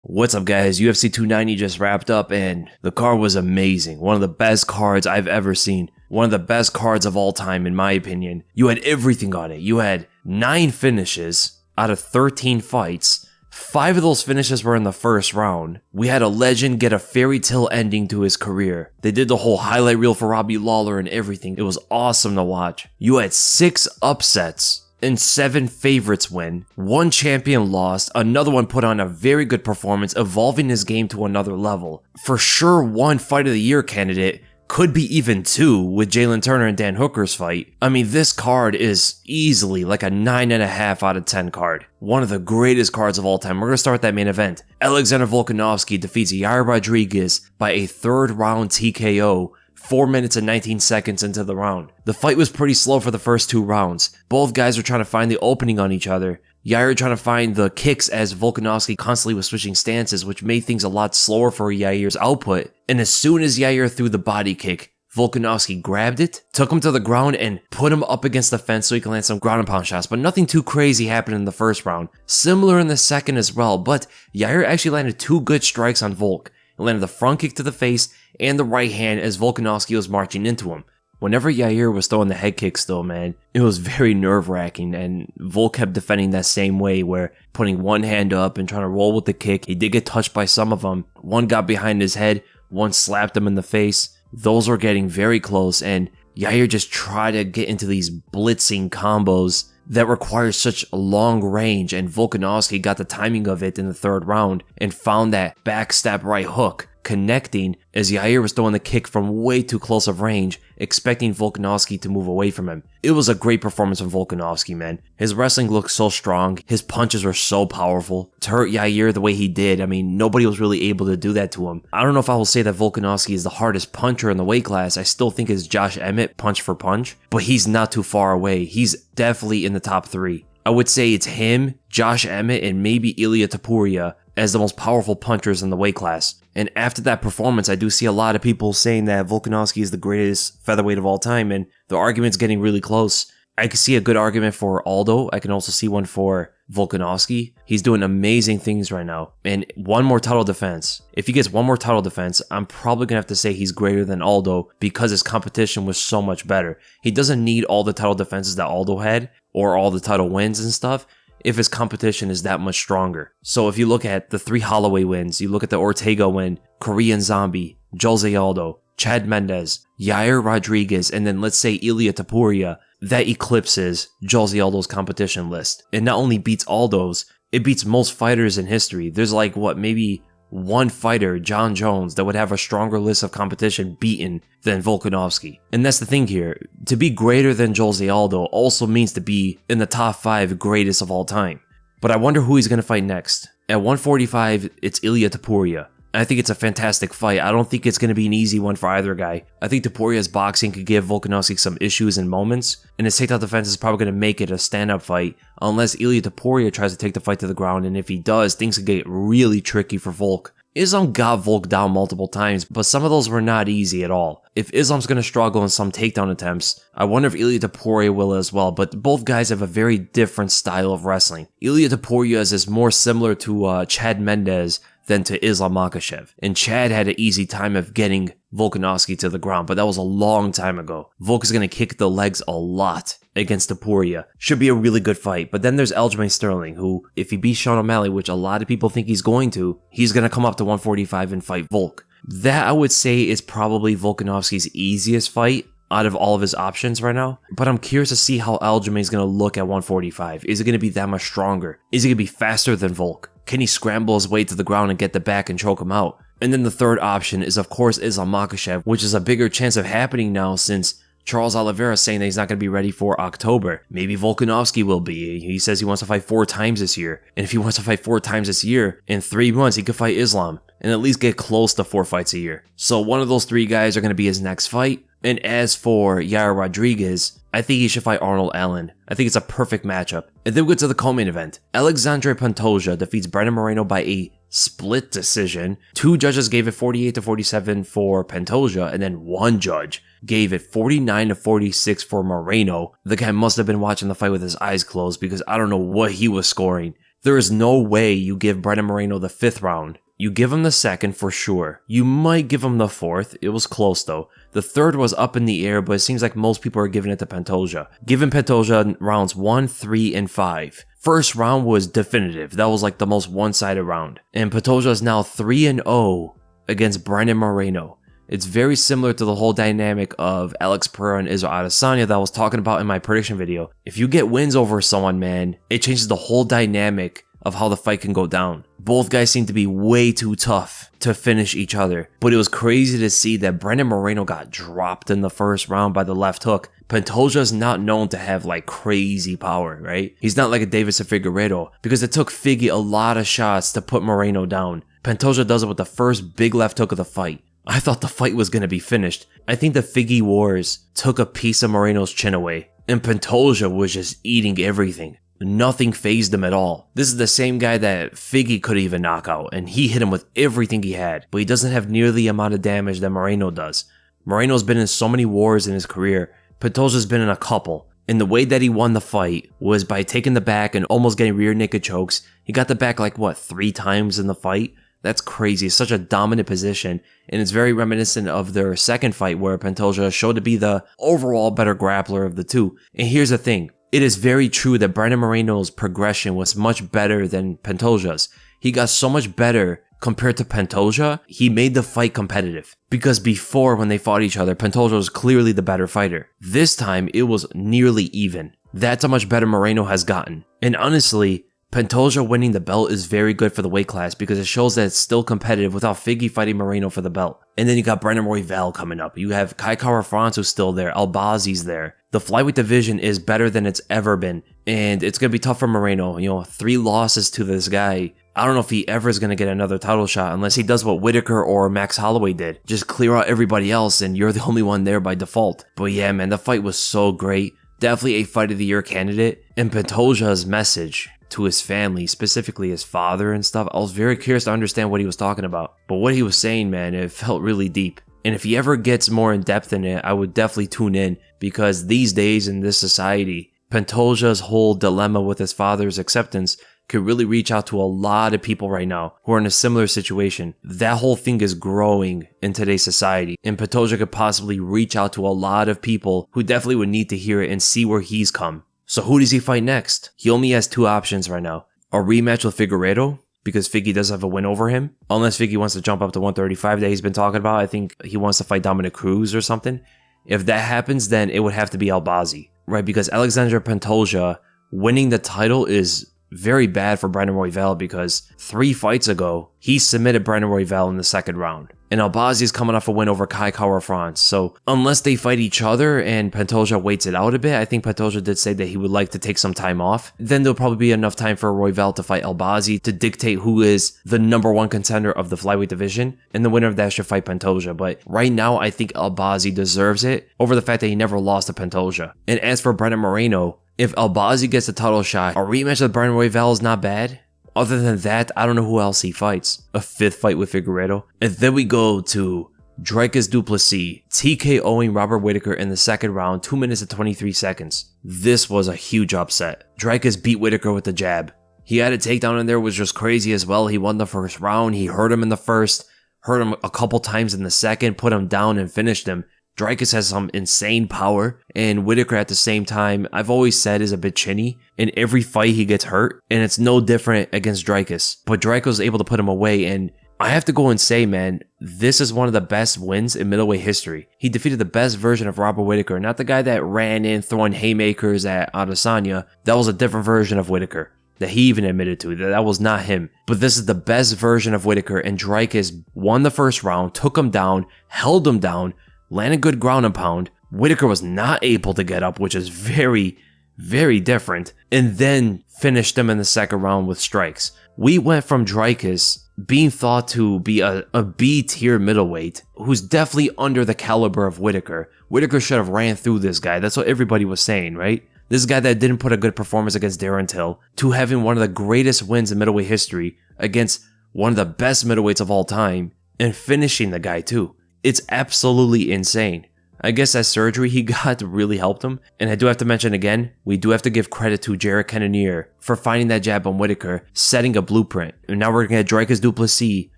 What's up, guys? UFC 290 just wrapped up and the card was amazing. One of the best cards I've ever seen. One of the best cards of all time, in my opinion. You had everything on it. You had 9 finishes out of 13 fights. 5 of those finishes were in the first round. We had a legend get a fairy tale ending to his career. They did the whole highlight reel for Robbie Lawler and everything. It was awesome to watch. You had 6 upsets and 7 favorites win. 1 champion lost, another one put on a very good performance, evolving his game to another level. For sure, 1 fight of the year candidate, could be even 2 with Jalin Turner and Dan Hooker's fight. I mean, this card is easily like a 9.5 out of 10 card. One of the greatest cards of all time. We're going to start with that main event. Alexander Volkanovski defeats Yair Rodriguez by a 3rd round TKO. 4 minutes and 19 seconds into the round. The fight was pretty slow for the first 2 rounds. Both guys were trying to find the opening on each other. Yair trying to find the kicks as Volkanovski constantly was switching stances, which made things a lot slower for Yair's output. And as soon as Yair threw the body kick, Volkanovski grabbed it, took him to the ground, and put him up against the fence so he can land some ground and pound shots. But nothing too crazy happened in the first round. Similar in the second as well, but Yair actually landed 2 good strikes on Volk. He landed the front kick to the face and the right hand as Volkanovski was marching into him. Whenever Yair was throwing the head kicks though, man, it was very nerve-wracking, and Volk kept defending that same way, where putting one hand up and trying to roll with the kick. He did get touched by some of them. One got behind his head, one slapped him in the face. Those were getting very close, and Yair just tried to get into these blitzing combos that require such a long range, and Volkanovski got the timing of it in the 3rd round and found that backstab right hook connecting as Yair was throwing the kick from way too close of range, expecting Volkanovski to move away from him. It was a great performance from Volkanovski, man. His wrestling looked so strong, his punches were so powerful. To hurt Yair the way he did, I mean, nobody was really able to do that to him. I don't know if I will say that Volkanovski is the hardest puncher in the weight class. I still think it's Josh Emmett punch for punch, but he's not too far away. He's definitely in the top 3. I would say it's him, Josh Emmett, and maybe Ilia Topuria as the most powerful punchers in the weight class. And after that performance, I do see a lot of people saying that Volkanovski is the greatest featherweight of all time, and the argument's getting really close. I can see a good argument for Aldo. I can also see one for Volkanovski. He's doing amazing things right now. And 1 more title defense. If he gets 1 more title defense, I'm probably going to have to say he's greater than Aldo because his competition was so much better. He doesn't need all the title defenses that Aldo had or all the title wins and stuff if his competition is that much stronger. So if you look at the 3 Holloway wins, you look at the Ortega win, Korean Zombie, Jose Aldo, Chad Mendes, Yair Rodriguez, and then let's say Ilia Topuria, that eclipses Jose Aldo's competition list. It not only beats Aldo's, it beats most fighters in history. There's like, what, maybe 1 fighter, John Jones, that would have a stronger list of competition beaten than Volkanovski. And that's the thing here. To be greater than Jose Aldo also means to be in the top 5 greatest of all time. But I wonder who he's going to fight next. At 145, it's Ilia Topuria. I think it's a fantastic fight. I don't think it's going to be an easy one for either guy. I think Topuria's boxing could give Volkanovski some issues and moments, and his takedown defense is probably going to make it a stand-up fight unless Ilia Topuria tries to take the fight to the ground, and if he does, things could get really tricky for Volk. Islam got Volk down multiple times, but some of those were not easy at all. If Islam's going to struggle in some takedown attempts, I wonder if Ilia Topuria will as well, but both guys have a very different style of wrestling. Ilia Topuria is more similar to Chad Mendes than to Islam Makhachev. And Chad had an easy time of getting Volkanovski to the ground, but that was a long time ago. Volk is going to kick the legs a lot against Topuria. Should be a really good fight. But then there's Aljamain Sterling, who, if he beats Sean O'Malley, which a lot of people think he's going to, he's going to come up to 145 and fight Volk. That, I would say, is probably Volkanovski's easiest fight out of all of his options right now. But I'm curious to see how Aljamain is going to look at 145. Is it going to be that much stronger? Is he going to be faster than Volk? Can he scramble his way to the ground and get the back and choke him out? And then the 3rd option is, of course, Islam Makhachev, which is a bigger chance of happening now since Charles Oliveira is saying that he's not going to be ready for October. Maybe Volkanovski will be. He says he wants to fight 4 times this year. And if he wants to fight 4 times this year, in 3 months, he could fight Islam and at least get close to 4 fights a year. So one of those 3 guys are going to be his next fight. And as for Yair Rodriguez, I think he should fight Arnold Allen. I think it's a perfect matchup. And then we go to the co-main event. Alexandre Pantoja defeats Brandon Moreno by a split decision. 2 judges gave it 48-47 for Pantoja, and then 1 judge gave it 49-46 for Moreno. The guy must have been watching the fight with his eyes closed because I don't know what he was scoring. There is no way you give Brandon Moreno the 5th round. You give him the 2nd for sure. You might give him the 4th. It was close though. The 3rd was up in the air, but it seems like most people are giving it to Pantoja. Giving Pantoja rounds 1, 3, and 5. First round was definitive. That was like the most one-sided round. And Pantoja is now 3-0 against Brandon Moreno. It's very similar to the whole dynamic of Alex Pereira and Israel Adesanya that I was talking about in my prediction video. If you get wins over someone, man, it changes the whole dynamic of how the fight can go down. Both guys seem to be way too tough to finish each other, but it was crazy to see that Brandon Moreno got dropped in the first round by the left hook. Pantoja is not known to have like crazy power, right? He's not like a Deiveson Figueiredo, because it took Figgy a lot of shots to put Moreno down. Pantoja does it with the first big left hook of the fight. I thought the fight was going to be finished. I think the Figgy Wars took a piece of Moreno's chin away, and Pantoja was just eating everything. Nothing fazed him at all. This is the same guy that Figgy could even knock out, and he hit him with everything he had, but he doesn't have nearly the amount of damage that Moreno does. Moreno's been in so many wars in his career. Pantoja's been in a couple, and the way that he won the fight was by taking the back and almost getting rear naked chokes. He got the back like, 3 times in the fight? That's crazy. It's such a dominant position, and it's very reminiscent of their second fight where Pantoja showed to be the overall better grappler of the two. And here's the thing. It is very true that Brandon Moreno's progression was much better than Pantoja's. He got so much better compared to Pantoja, he made the fight competitive. Because before, when they fought each other, Pantoja was clearly the better fighter. This time, it was nearly even. That's how much better Moreno has gotten. And honestly, Pantoja winning the belt is very good for the weight class because it shows that it's still competitive without Figgy fighting Moreno for the belt. And then you got Brandon Royval coming up. You have Kai Kara-France who's still there. Albazi's there. The flyweight division is better than it's ever been. And it's going to be tough for Moreno. 3 losses to this guy. I don't know if he ever is going to get another title shot unless he does what Whittaker or Max Holloway did. Just clear out everybody else and you're the only one there by default. But yeah, man, the fight was so great. Definitely a fight of the year candidate. And Pantoja's message to his family, specifically his father and stuff, I was very curious to understand what he was talking about. But what he was saying, man, it felt really deep. And if he ever gets more in depth in it, I would definitely tune in, because these days in this society, Pantoja's whole dilemma with his father's acceptance could really reach out to a lot of people right now who are in a similar situation. That whole thing is growing in today's society, and Pantoja could possibly reach out to a lot of people who definitely would need to hear it and see where he's come. So who does he fight next? He only has 2 options right now. A rematch with Figueiredo, because Figgy does have a win over him. Unless Figgy wants to jump up to 135 that he's been talking about. I think he wants to fight Dominic Cruz or something. If that happens, then it would have to be Albazi, right? Because Alexander Pantoja winning the title is very bad for Brandon Royval, because 3 fights ago, he submitted Brandon Royval in the 2nd round. And Albazi is coming off a win over Kai Kara-France. So unless they fight each other and Pantoja waits it out a bit, I think Pantoja did say that he would like to take some time off. Then there'll probably be enough time for Royval to fight Albazi to dictate who is the number 1 contender of the flyweight division. And the winner of that should fight Pantoja. But right now, I think Albazi deserves it over the fact that he never lost to Pantoja. And as for Brandon Moreno, if Albazi gets a title shot, a rematch with Brandon Royval is not bad. Other than that, I don't know who else he fights. A 5th fight with Figueiredo. And then we go to Dricus du Plessis, TKOing Robert Whittaker in the 2nd round, 2 minutes and 23 seconds. This was a huge upset. Dricus beat Whittaker with the jab. He had a takedown in there, which was crazy as well. He won the 1st round. He hurt him in the 1st, hurt him a couple times in the 2nd, put him down and finished him. Dricus has some insane power, and Whittaker at the same time, I've always said, is a bit chinny. In every fight he gets hurt, and it's no different against Dricus. But Dricus was able to put him away, and I have to go and say, man, this is one of the best wins in middleweight history. He defeated the best version of Robert Whittaker, not the guy that ran in throwing haymakers at Adesanya. That was a different version of Whittaker that he even admitted to. That was not him. But this is the best version of Whittaker, and Dricus won the 1st round, took him down, held him down, landed good ground and pound. Whittaker was not able to get up, which is very, very different. And then finished him in the 2nd round with strikes. We went from Dricus being thought to be a B-tier middleweight, who's definitely under the caliber of Whittaker. Whittaker should have ran through this guy. That's what everybody was saying, right? This guy that didn't put a good performance against Darren Till, to having one of the greatest wins in middleweight history against one of the best middleweights of all time, and finishing the guy too. It's absolutely insane. I guess that surgery he got really helped him. And I do have to mention again, we do have to give credit to Jalin for finding that jab on Whittaker, setting a blueprint. And now we're going to get Dricus du Plessis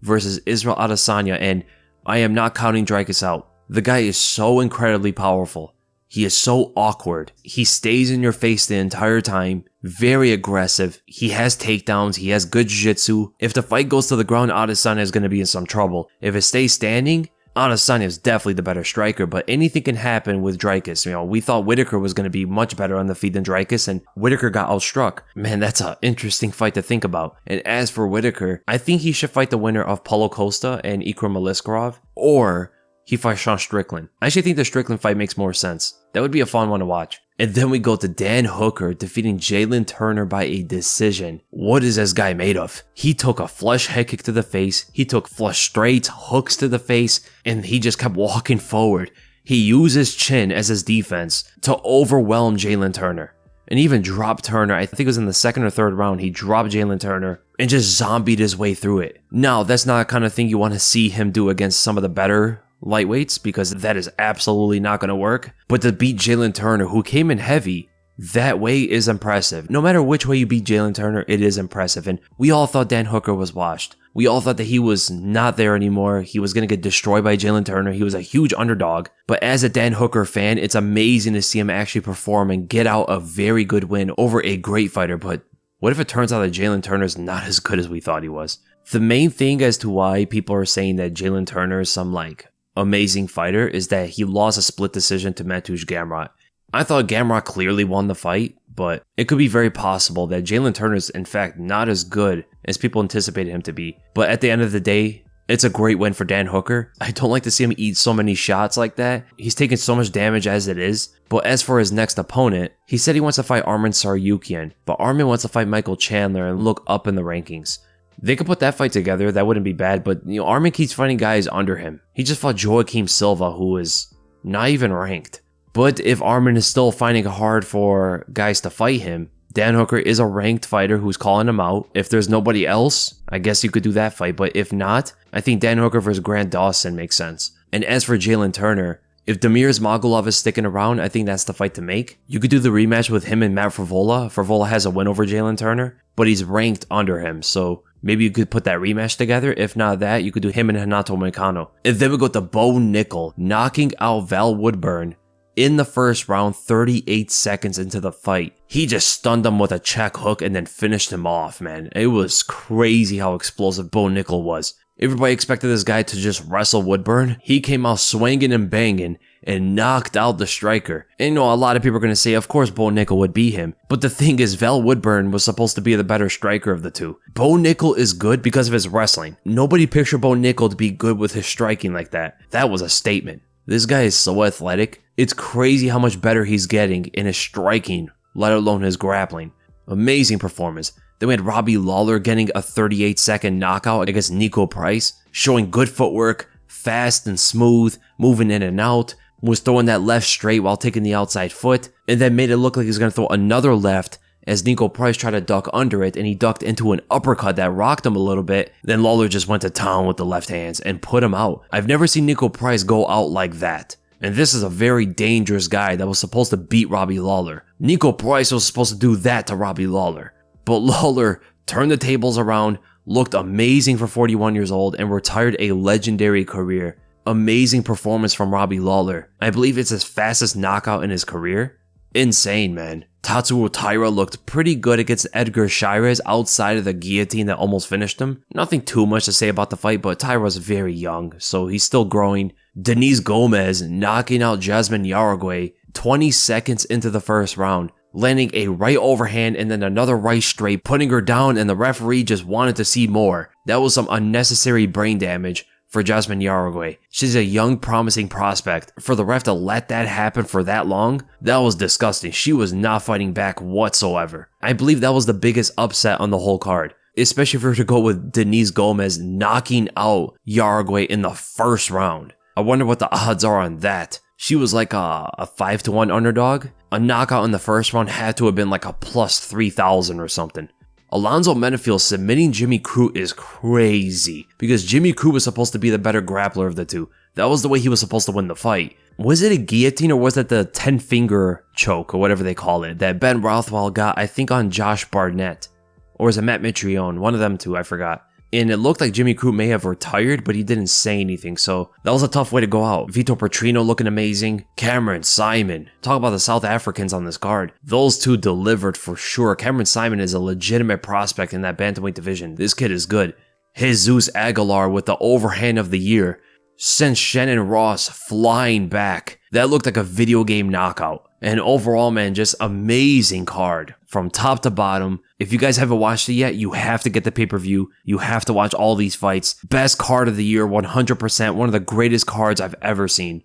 versus Israel Adesanya, and I am not counting Dricus out. The guy is so incredibly powerful. He is so awkward. He stays in your face the entire time. Very aggressive. He has takedowns. He has good jiu-jitsu. If the fight goes to the ground, Adesanya is going to be in some trouble. If it stays standing, Adesanya is definitely the better striker, but anything can happen with Dricus. We thought Whittaker was going to be much better on the feet than Dricus, and Whittaker got outstruck. Man, that's an interesting fight to think about. And as for Whittaker, I think he should fight the winner of Paulo Costa and Ikram Aliskerov, or he fights Sean Strickland. I actually think the Strickland fight makes more sense. That would be a fun one to watch. And then we go to Dan Hooker defeating Jalin Turner by a decision. What is this guy made of? He took a flush head kick to the face, he took flush straights, hooks to the face, and he just kept walking forward. He used his chin as his defense to overwhelm Jalin Turner. And even dropped Turner. I think it was in the second or third round, he dropped Jalin Turner and just zombied his way through it. Now, that's not the kind of thing you want to see him do against some of the better lightweights, because that is absolutely not going to work. But to beat Jalin Turner, who came in heavy, that way is impressive. No matter which way you beat Jalin Turner, it is impressive. And we all thought Dan Hooker was washed. We all thought that he was not there anymore. He was going to get destroyed by Jalin Turner. He was a huge underdog. But as a Dan Hooker fan, it's amazing to see him actually perform and get out a very good win over a great fighter. But what if it turns out that Jalin Turner's not as good as we thought he was? The main thing as to why people are saying that Jalin Turner is some amazing fighter is that he lost a split decision to Mateusz Gamrot. I thought Gamrot clearly won the fight, but it could be very possible that Jalin Turner is in fact not as good as people anticipated him to be. But at the end of the day, it's a great win for Dan Hooker. I don't like to see him eat so many shots like that. He's taking so much damage as it is. But as for his next opponent, he said he wants to fight Arman Tsarukyan, but Arman wants to fight Michael Chandler and look up in the rankings. They could put that fight together, that wouldn't be bad, but Arman keeps fighting guys under him. He just fought Joaquim Silva, who is not even ranked. But if Arman is still finding it hard for guys to fight him, Dan Hooker is a ranked fighter who's calling him out. If there's nobody else, I guess you could do that fight, but if not, I think Dan Hooker versus Grant Dawson makes sense. And as for Jalin Turner, if Damir Ismagulov is sticking around, I think that's the fight to make. You could do the rematch with him and Matt Frevola. Frevola has a win over Jalin Turner, but he's ranked under him, so maybe you could put that rematch together. If not that, you could do him and Renato Moicano. And then we go to Bo Nickal knocking out Val Woodburn in the first round, 38 seconds into the fight. He just stunned him with a check hook and then finished him off, man. It was crazy how explosive Bo Nickal was. Everybody expected this guy to just wrestle Woodburn. He came out swinging and banging and knocked out the striker. And a lot of people are going to say, of course, Bo Nickal would beat him. But the thing is, Val Woodburn was supposed to be the better striker of the two. Bo Nickal is good because of his wrestling. Nobody pictured Bo Nickal to be good with his striking like that. That was a statement. This guy is so athletic. It's crazy how much better he's getting in his striking, let alone his grappling. Amazing performance. Then we had Robbie Lawler getting a 38-second knockout against Niko Price, showing good footwork, fast and smooth, moving in and out, was throwing that left straight while taking the outside foot, and then made it look like he was going to throw another left as Niko Price tried to duck under it, and he ducked into an uppercut that rocked him a little bit. Then Lawler just went to town with the left hands and put him out. I've never seen Niko Price go out like that. And this is a very dangerous guy that was supposed to beat Robbie Lawler. Niko Price was supposed to do that to Robbie Lawler. But Lawler turned the tables around, looked amazing for 41 years old, and retired a legendary career. Amazing performance from Robbie Lawler. I believe it's his fastest knockout in his career. Insane, man. Tatsuro Taira looked pretty good against Edgar Chairez outside of the guillotine that almost finished him. Nothing too much to say about the fight, but Taira's very young, so he's still growing. Denise Gomes knocking out Yazmin Jauregui 20 seconds into the first round, landing a right overhand and then another right straight, putting her down, and the referee just wanted to see more. That was some unnecessary brain damage for Yazmin Jauregui. She's a young, promising prospect. For the ref to let that happen for that long, that was disgusting. She was not fighting back whatsoever. I believe that was the biggest upset on the whole card, especially for her to go with Denise Gomes knocking out Jauregui in the first round. I wonder what the odds are on that. She was like a 5-1 underdog. A knockout in the first round had to have been like a plus 3,000 or something. Alonzo Menifield submitting Jimmy Crute is crazy because Jimmy Crute was supposed to be the better grappler of the two. That was the way he was supposed to win the fight. Was it a guillotine or was that the 10-finger choke or whatever they call it that Ben Rothwell got, I think, on Josh Barnett? Or was it Matt Mitrione? One of them two, I forgot. And it looked like Jimmy Crute may have retired, but he didn't say anything, so that was a tough way to go out. Vito Petrino looking amazing. Cameron, Saiiman. Talk about the South Africans on this card. Those two delivered for sure. Cameron Saiiman is a legitimate prospect in that bantamweight division. This kid is good. Jesus Aguilar with the overhand of the year sent Shannon Ross flying back. That looked like a video game knockout. And overall, man, just amazing card from top to bottom. If you guys haven't watched it yet, you have to get the pay-per-view. You have to watch all these fights. Best card of the year, 100%. One of the greatest cards I've ever seen.